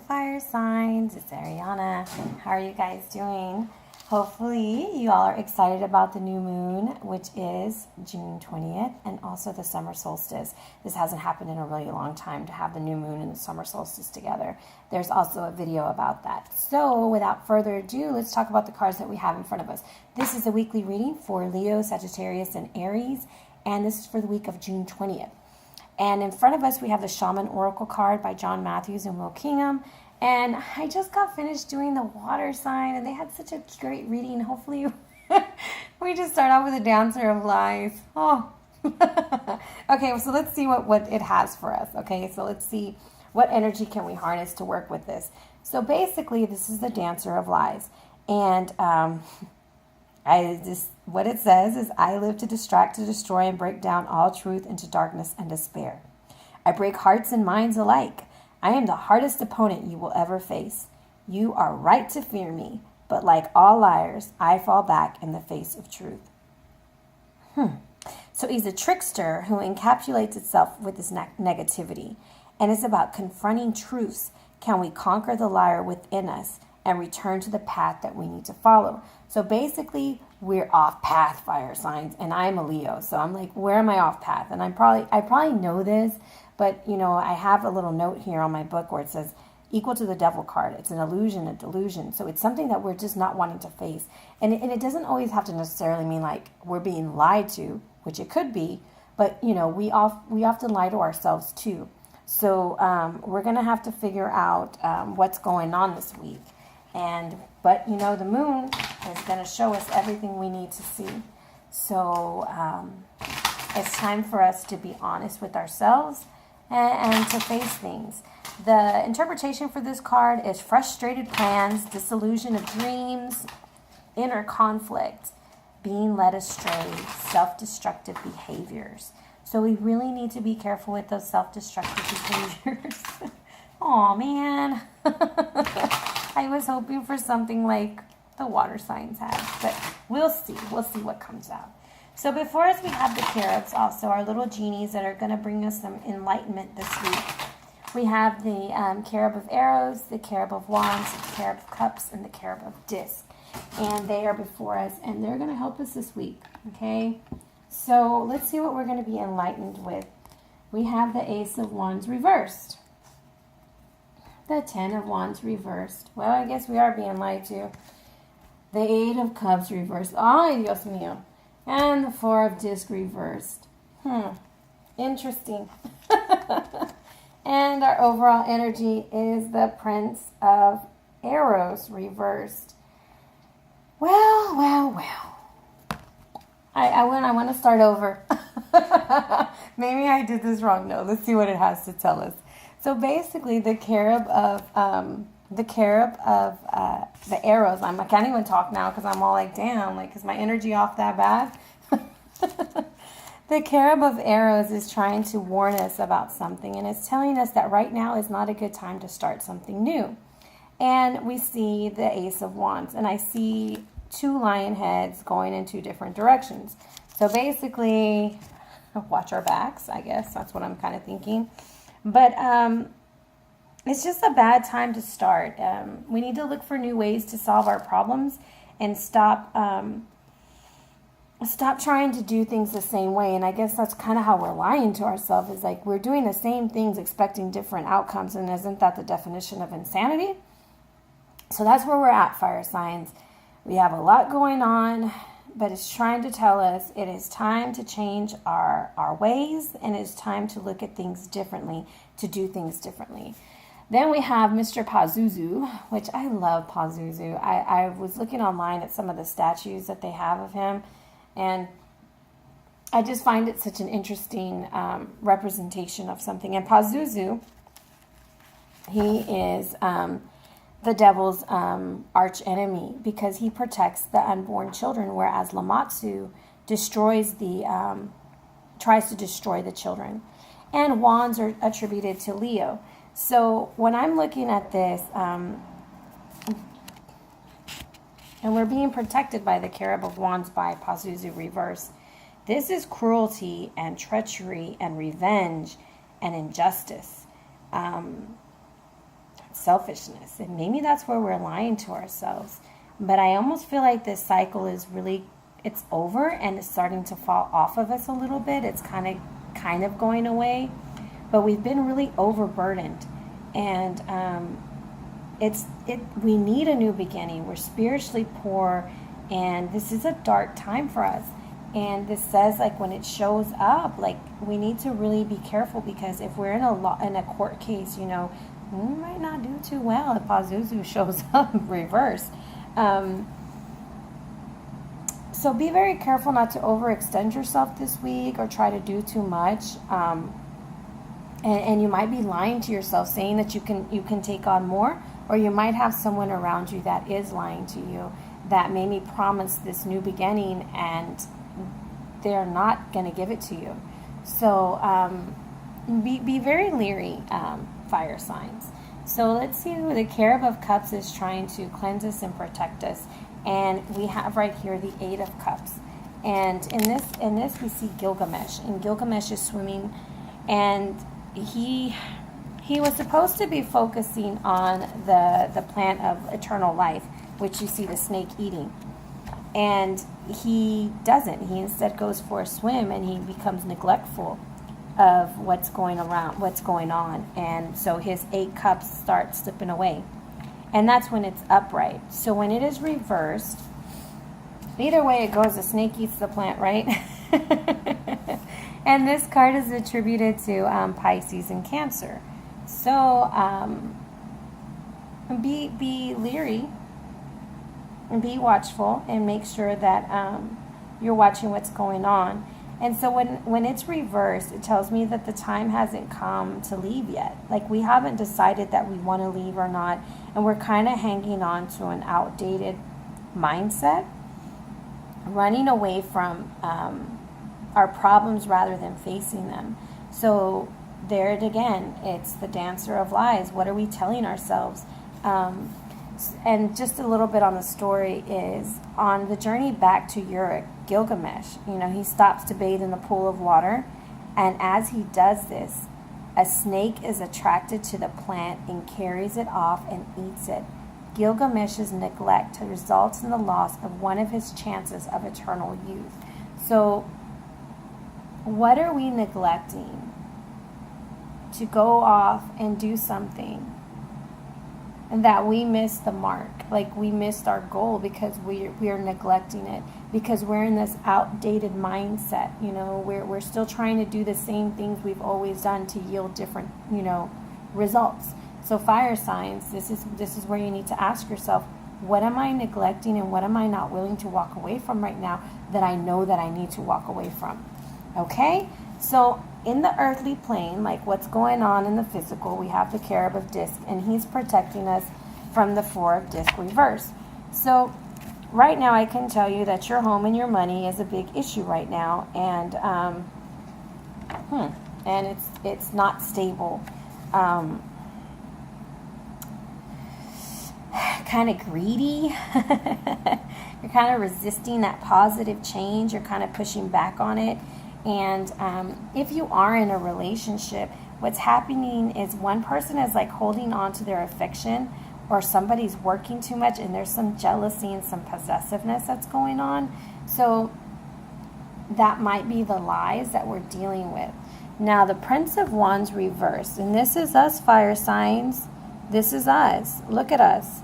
fire signs. It's Ariana. How are you guys doing? Hopefully you all are excited about the new moon, which is June 20th, and also the summer solstice. This hasn't happened in a really long time to have the new moon and the summer solstice together. There's also a video about that. So without further ado, let's talk about the cards that we have in front of us. This is a weekly reading for Leo, Sagittarius, and Aries, and this is for the week of June 20th. And in front of us, we have the Shaman Oracle card by John Matthews and Will Kingham. And I just got finished doing the water sign, and they had such a great reading. Hopefully, we just start off with a Dancer of Lies. Oh, okay. So let's see what it has for us. Okay, so let's see what energy can we harness to work with this. So basically, this is the Dancer of Lies, and what it says is, I live to distract, to destroy, and break down all truth into darkness and despair. I break hearts and minds alike. I am the hardest opponent you will ever face. You are right to fear me, but like all liars, I fall back in the face of truth. So he's a trickster who encapsulates itself with this negativity. And it's about confronting truths. Can we conquer the liar within us and return to the path that we need to follow? So basically, we're off path, fire signs, and I'm a Leo. So I'm like, where am I off path? And I probably know this, but you know, I have a little note here on my book where it says equal to the devil card. It's an illusion, a delusion. So it's something that we're just not wanting to face. And it doesn't always have to necessarily mean like we're being lied to, which it could be, but you know, we often lie to ourselves too. So we're going to have to figure out what's going on this week. But you know, the moon is going to show us everything we need to see. So it's time for us to be honest with ourselves and to face things. The interpretation for this card is frustrated plans, disillusion of dreams, inner conflict, being led astray, self-destructive behaviors. So we really need to be careful with those self-destructive behaviors. Oh man. I was hoping for something like the water signs have, but we'll see. We'll see what comes out. So before us, we have the cherubs, also our little genies that are going to bring us some enlightenment this week. We have the cherub of arrows, the cherub of wands, the cherub of cups, and the cherub of disc. And they are before us, and they're going to help us this week, okay? So let's see what we're going to be enlightened with. We have the Ace of Wands reversed. The Ten of Wands reversed. Well, I guess we are being lied to. The Eight of Cups reversed. Ay, Dios mío. And the Four of Discs reversed. Interesting. And our overall energy is the Prince of Arrows reversed. Well. I want to start over. Maybe I did this wrong. No, let's see what it has to tell us. So basically, the cherub of the arrows. I can't even talk now because I'm all like, damn, like, is my energy off that bad? The cherub of arrows is trying to warn us about something, and it's telling us that right now is not a good time to start something new. And we see the Ace of Wands, and I see two lion heads going in two different directions. So basically, watch our backs, I guess. That's what I'm kind of thinking. But it's just a bad time to start. We need to look for new ways to solve our problems and stop trying to do things the same way. And I guess that's kind of how we're lying to ourselves, is like we're doing the same things expecting different outcomes. And isn't that the definition of insanity? So that's where we're at, fire signs. We have a lot going on, but it's trying to tell us it is time to change our ways, and it's time to look at things differently, to do things differently. Then we have Mr. Pazuzu, which I love Pazuzu. I was looking online at some of the statues that they have of him, and I just find it such an interesting representation of something. And Pazuzu, he is the devil's arch enemy because he protects the unborn children, whereas Lamatsu tries to destroy the children. And wands are attributed to Leo. So when I'm looking at this, and we're being protected by the cherub of wands by Pazuzu reverse, this is cruelty and treachery and revenge and injustice. selfishness. And maybe that's where we're lying to ourselves. But I almost feel like this cycle is really, it's over and it's starting to fall off of us a little bit. It's kind of going away. But we've been really overburdened. And we need a new beginning. We're spiritually poor, and this is a dark time for us. And this says, like, when it shows up, like, we need to really be careful, because if we're in a court case, we might not do too well if Pazuzu shows up reversed. So be very careful not to overextend yourself this week or try to do too much. And you might be lying to yourself, saying that you can take on more, or you might have someone around you that is lying to you, that maybe promised this new beginning and they're not going to give it to you. So be very leery, fire signs. So let's see who the Cherub of Cups is trying to cleanse us and protect us. And we have right here the Eight of Cups. And in this we see Gilgamesh. And Gilgamesh is swimming, and he was supposed to be focusing on the plant of eternal life, which you see the snake eating. And he doesn't. He instead goes for a swim, and he becomes neglectful of what's going on. And so his 8 cups start slipping away. And that's when it's upright. So when it is reversed, either way it goes, the snake eats the plant, right? And this card is attributed to Pisces and Cancer. So be leery and be watchful, and make sure that you're watching what's going on. And so when it's reversed, it tells me that the time hasn't come to leave yet. Like, we haven't decided that we want to leave or not, and we're kind of hanging on to an outdated mindset, running away from our problems rather than facing them. So there it again, it's the dancer of lies. What are we telling ourselves? And just a little bit on the story is, on the journey back to Uruk, Gilgamesh, he stops to bathe in the pool of water. And as he does this, a snake is attracted to the plant and carries it off and eats it. Gilgamesh's neglect results in the loss of one of his chances of eternal youth. So what are we neglecting to go off and do something, and that we missed the mark? Like, we missed our goal because we are neglecting it, because we're in this outdated mindset. We're still trying to do the same things we've always done to yield different results. So fire signs, this is where you need to ask yourself, what am I neglecting, and what am I not willing to walk away from right now that I know that I need to walk away from? Okay, so in the earthly plane, like what's going on in the physical, we have the Cherub of Disc, and he's protecting us from the Four of Disc reverse. So right now I can tell you that your home and your money is a big issue right now, and it's not stable. Kind of greedy. You're kind of resisting that positive change. You're kind of pushing back on it. And if you are in a relationship, what's happening is one person is like holding on to their affection, or somebody's working too much, and there's some jealousy and some possessiveness that's going on. So that might be the lies that we're dealing with. Now, the Prince of Wands reversed, and this is us, fire signs. This is us. Look at us.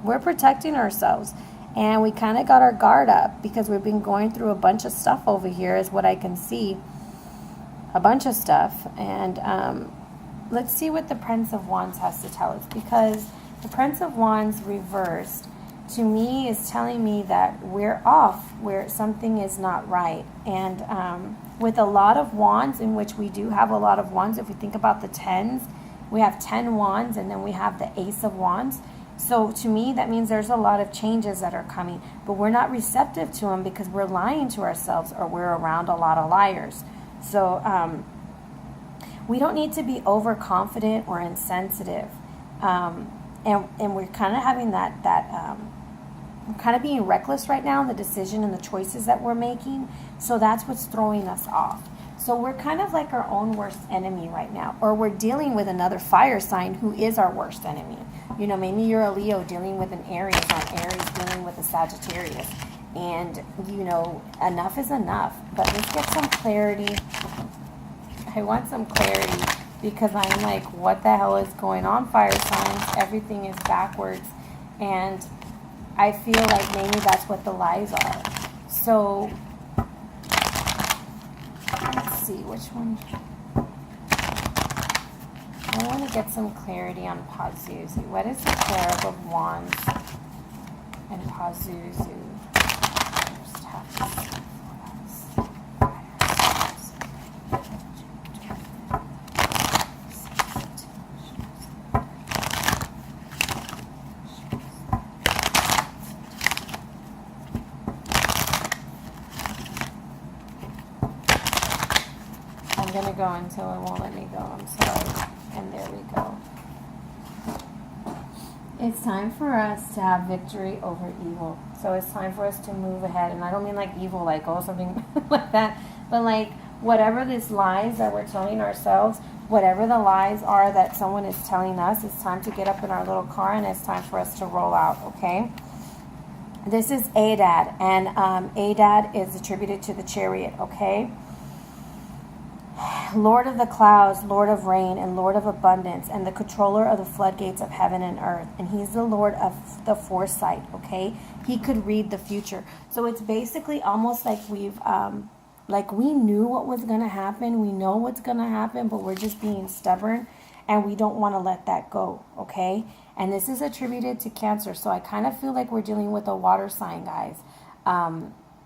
We're protecting ourselves. And we kind of got our guard up because we've been going through a bunch of stuff over here, is what I can see. A bunch of stuff. And let's see what the Prince of Wands has to tell us. Because the Prince of Wands reversed, to me, is telling me that we're off, where something is not right. And with a lot of wands, in which we do have a lot of wands, if we think about the tens, we have 10 wands, and then we have the Ace of Wands. So to me, that means there's a lot of changes that are coming, but we're not receptive to them because we're lying to ourselves, or we're around a lot of liars. So we don't need to be overconfident or insensitive. And we're kind of having we're kind of being reckless right now in the decision and the choices that we're making. So that's what's throwing us off. So we're kind of like our own worst enemy right now. Or we're dealing with another fire sign who is our worst enemy. You know, maybe you're a Leo dealing with an Aries, or Aries dealing with a Sagittarius. And, you know, enough is enough. But let's get some clarity. I want some clarity because I'm like, what the hell is going on, fire signs? Everything is backwards. And I feel like maybe that's what the lies are. So, let's see, which one? I want to get some clarity on Pazuzu. What is the Cherub of Wands and Pazuzu? Just have to see for us. I'm going to go until it won't let me go. I'm sorry. And there we go. It's time for us to have victory over evil. So it's time for us to move ahead. And I don't mean like evil, like, oh, something like that. But like whatever these lies that we're telling ourselves, whatever the lies are that someone is telling us, it's time to get up in our little car and it's time for us to roll out, okay? This is Adad. And Adad is attributed to the chariot, okay? Lord of the clouds, Lord of rain, and Lord of abundance, and the controller of the floodgates of heaven and earth. And he's the Lord of the foresight, okay? He could read the future. So it's basically almost like we've, like we knew what was going to happen. We know what's going to happen, but we're just being stubborn, and we don't want to let that go, okay? And this is attributed to Cancer. So I kind of feel like we're dealing with a water sign, guys.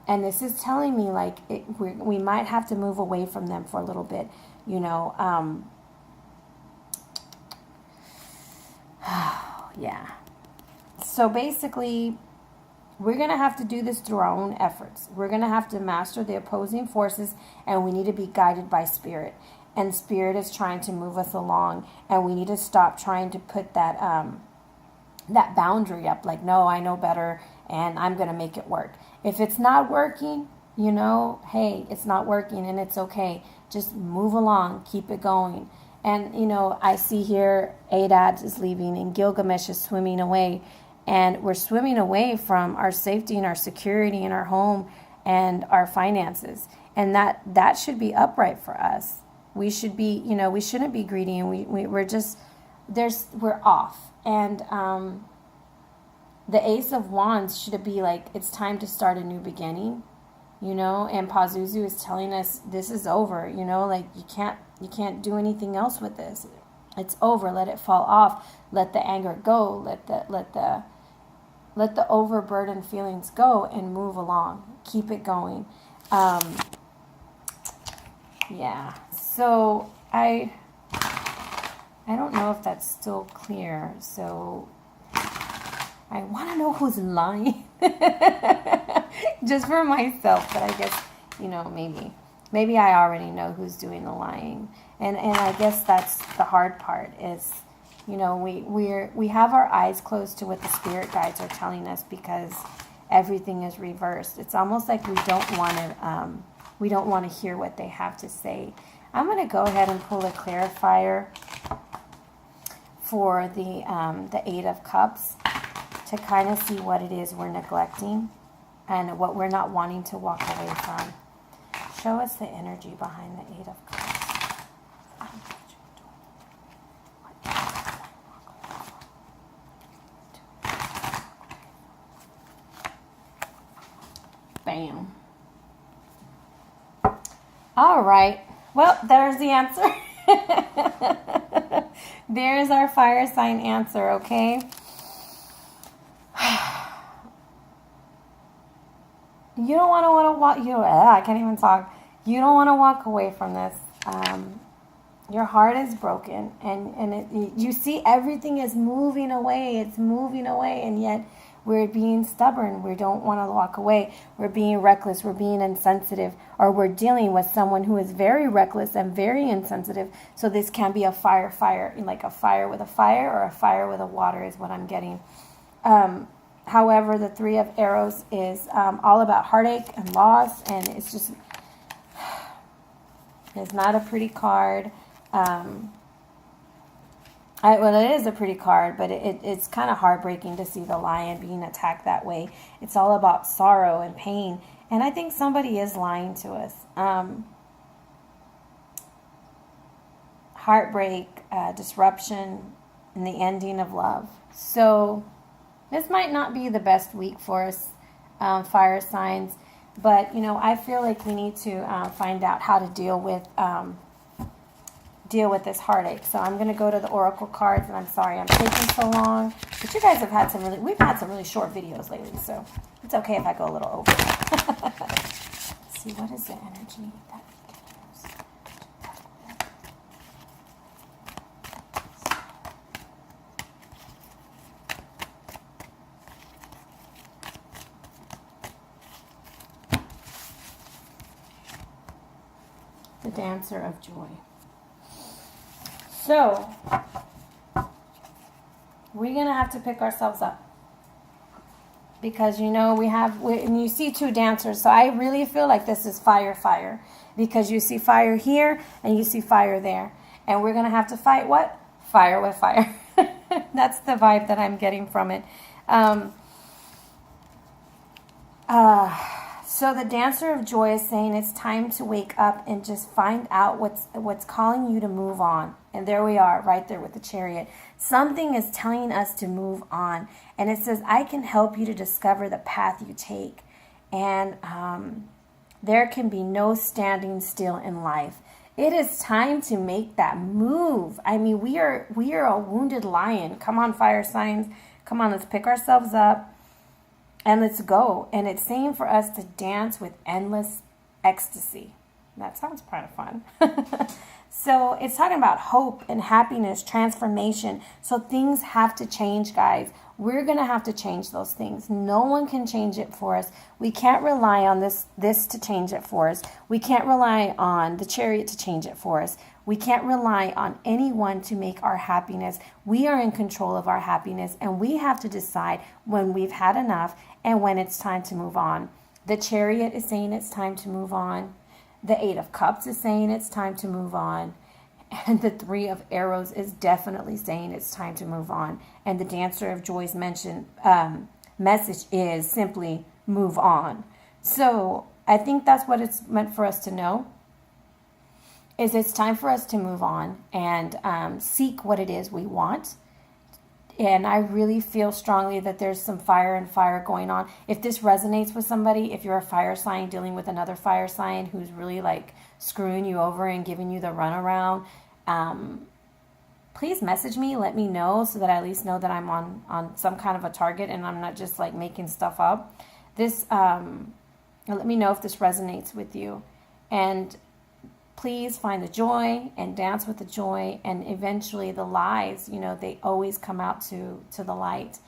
And this is telling me, like, we might have to move away from them for a little bit, you know. Yeah. So basically, we're going to have to do this through our own efforts. We're going to have to master the opposing forces, and we need to be guided by Spirit. And Spirit is trying to move us along, and we need to stop trying to put that that boundary up, like, no, I know better, and I'm going to make it work. If it's not working, you know, hey, it's not working and it's okay. Just move along, keep it going. And, you know, I see here Adad is leaving and Gilgamesh is swimming away. And we're swimming away from our safety and our security in our home and our finances. And that should be upright for us. We should be, you know, we shouldn't be greedy, and we're just, we're off. And, the Ace of Wands should be like, it's time to start a new beginning, you know, and Pazuzu is telling us this is over, you know, like you can't do anything else with this. It's over. Let it fall off. Let the anger go. Let the overburdened feelings go and move along. Keep it going. Yeah. So I don't know if that's still clear. So I want to know who's lying. Just for myself, but I guess, you know, maybe I already know who's doing the lying. And I guess that's the hard part is, you know, we have our eyes closed to what the spirit guides are telling us because everything is reversed. It's almost like we don't want to hear what they have to say. I'm going to go ahead and pull a clarifier for the Eight of Cups, to kind of see what it is we're neglecting and what we're not wanting to walk away from. Show us the energy behind the Eight of Cups. Bam. All right. Well, there's the answer. There's our fire sign answer, okay? You don't want to walk. I can't even talk. You don't want to walk away from this. Your heart is broken, and you see everything is moving away. It's moving away, and yet we're being stubborn. We don't want to walk away. We're being reckless. We're being insensitive, or we're dealing with someone who is very reckless and very insensitive. So this can be a fire, like a fire with a fire, or a fire with a water is what I'm getting. However, the Three of Arrows is all about heartache and loss, and it's just, It's not a pretty card. Well, it is a pretty card, but it's kind of heartbreaking to see the Lion being attacked that way. It's all about sorrow and pain. And I think somebody is lying to us. Heartbreak, disruption, and the ending of love. So this might not be the best week for us, fire signs. But, you know, I feel like we need to find out how to deal with this heartache. So I'm going to go to the oracle cards, and I'm sorry I'm taking so long, but you guys have had we've had some really short videos lately, so it's okay if I go a little over. Let's see, what is the energy that the Dancer of Joy. So, we're going to have to pick ourselves up. Because, you know, and you see two dancers. So I really feel like this is fire, fire. Because you see fire here and you see fire there. And we're going to have to fight what? Fire with fire. That's the vibe that I'm getting from it. So the Dancer of Joy is saying it's time to wake up and just find out what's calling you to move on. And there we are, right there with the Chariot. Something is telling us to move on. And it says, I can help you to discover the path you take. And there can be no standing still in life. It is time to make that move. I mean, we are a wounded lion. Come on, fire signs. Come on, let's pick ourselves up. And let's go. And it's saying for us to dance with endless ecstasy. That sounds kind of fun. So it's talking about hope and happiness, transformation. So things have to change, guys. We're going to have to change those things. No one can change it for us. We can't rely on this to change it for us. We can't rely on the Chariot to change it for us. We can't rely on anyone to make our happiness. We are in control of our happiness, and we have to decide when we've had enough and when it's time to move on. The Chariot is saying it's time to move on. The Eight of Cups is saying it's time to move on. And the Three of Arrows is definitely saying it's time to move on. And the Dancer of Joy's message is simply move on. So I think that's what it's meant for us to know. Is it's time for us to move on and seek what it is we want. And I really feel strongly that there's some fire and fire going on. If this resonates with somebody, if you're a fire sign dealing with another fire sign who's really like screwing you over and giving you the runaround, please message me, let me know so that I at least know that I'm on some kind of a target and I'm not just like making stuff up. Let me know if this resonates with you. And please find the joy and dance with the joy, and eventually the lies, you know, they always come out to the light,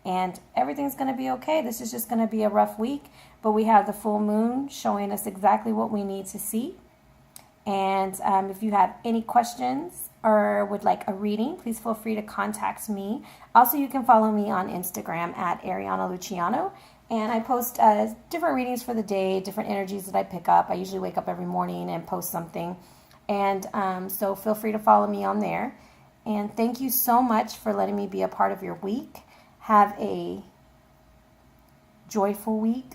and everything's going to be okay. This is just going to be a rough week, but we have the full moon showing us exactly what we need to see. And if you have any questions or would like a reading, please feel free to contact me. Also, you can follow me on Instagram at Ariana Luciano. And I post different readings for the day, different energies that I pick up. I usually wake up every morning and post something. And so feel free to follow me on there. And thank you so much for letting me be a part of your week. Have a joyful week.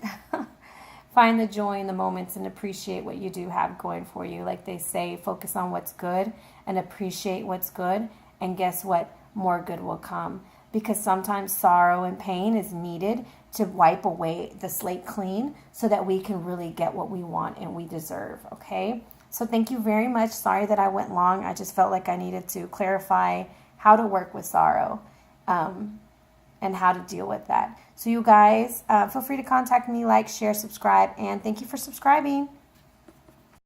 Find the joy in the moments and appreciate what you do have going for you. Like they say, focus on what's good and appreciate what's good. And guess what? More good will come. Because sometimes sorrow and pain is needed to wipe away the slate clean so that we can really get what we want and we deserve, okay? So thank you very much. Sorry that I went long. I just felt like I needed to clarify how to work with sorrow and how to deal with that. So you guys, feel free to contact me, like, share, subscribe, and thank you for subscribing.